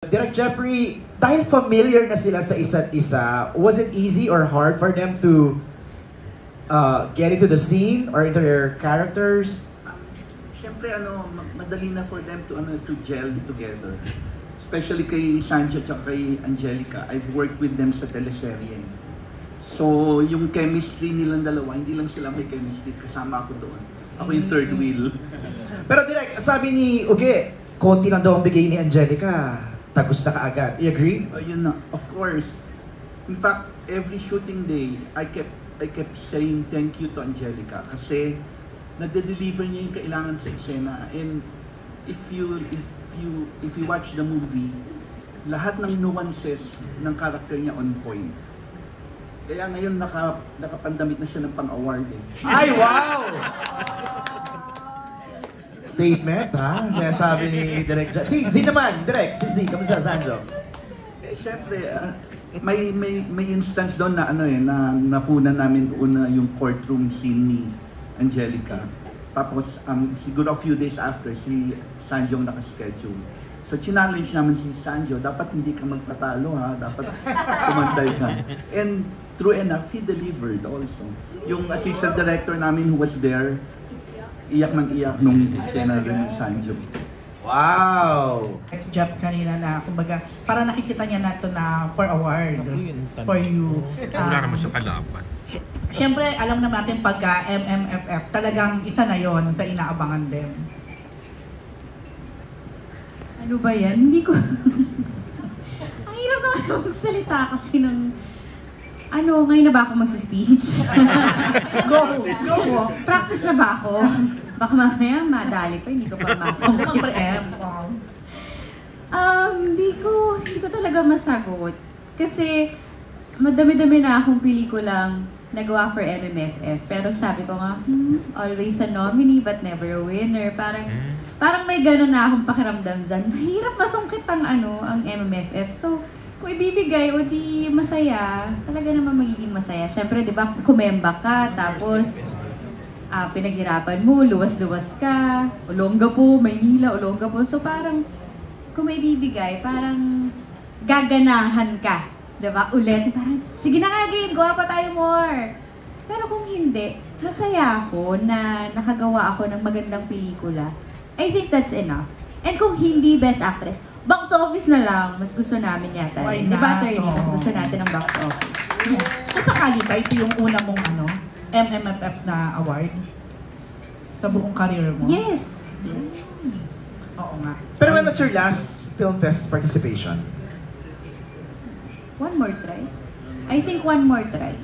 Direk Jeffrey, dahil familiar na sila sa isa't isa, was it easy or hard for them to get into the scene or into their characters? Siyempre madali na for them to gel together. Especially kay Sanjo at kay Angelica. I've worked with them sa teleserye. So, yung chemistry nilang dalawa, hindi lang sila may chemistry, kasama ako doon. Ako yung third wheel. Pero Direk, sabi ni Uge, konti lang daw ang bigay ni Angelica. Tagus na kaagad. You agree? Yun na, of course. In fact, every shooting day, I kept saying thank you to Angelica kasi nade-deliver niya yung kailangan sa eksena. And if you watch the movie, lahat ng nuances ng character niya on point. Kaya ngayon nakapandamit na siya ng pang-award eh. Ay, wow! Statement, ha? Sinasabi ni Direk Jeffrey. Si naman, Direk, si kamusta Sanjo? Siyempre, may instance doon na na napunan namin una yung courtroom scene ni Angelica. Tapos siguro a few days after si Sanjo ang nakaschedule. So challenge naman si Sanjo, dapat hindi ka magpatalo ha, dapat kumantay ka. And true enough, he delivered also. Yung assistant director namin who was there, iyak ng iyak nung senador ni Sanjo. Wow! Jeff kanina na, kumbaga, para nakikita niya na ito na for award, for you. Wala naman siya kalaban. Siyempre, alam naman natin pagka MMFF, talagang isa na yon sa inaabangan din. Ano ba yan? Hindi ko... Ang hirap naman magsalita kasi ng... ngayon na ba ako magsa-speech? Go! Practice na ba ako? Baka mamaya madali pa, hindi ko pa masok. Hindi ko talaga masagot. Kasi madami-dami na akong pelikulang nagawa for MMFF. Pero sabi ko nga, always a nominee but never a winner. Parang may gano'n na akong pakiramdam dyan. Mahirap masungkit ang MMFF. So, kung ibibigay o di masaya, talaga naman magiging masaya. Siyempre, di ba, kumemba ka, tapos pinaghirapan mo, luwas-luwas ka, Olongapo, Maynila, Olongapo. So parang, kung may ibibigay, parang gaganahan ka. Di ba? Ulit, parang, sige na nga, game, gawa pa tayo more. Pero kung hindi, masaya ako na nakagawa ako ng magandang pelikula. I think that's enough. And kung hindi Best Actress, box office na lang, mas gusto namin yata. Di ba, attorney? Mas gusto natin ng box office. Kung sakali ba, ito yung una mong MMFF na award sa buong career mo? Yes. Oo nga. Pero when was your last Film Fest participation? One more try. I think one more try.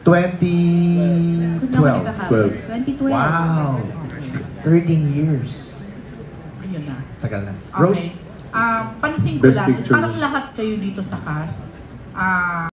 2012. 2012. Wow! 13 years. Ayun na. Tagal na. Okay. Rose? Pansin ko Best lang, Picture. parang lahat kayo dito sa cast,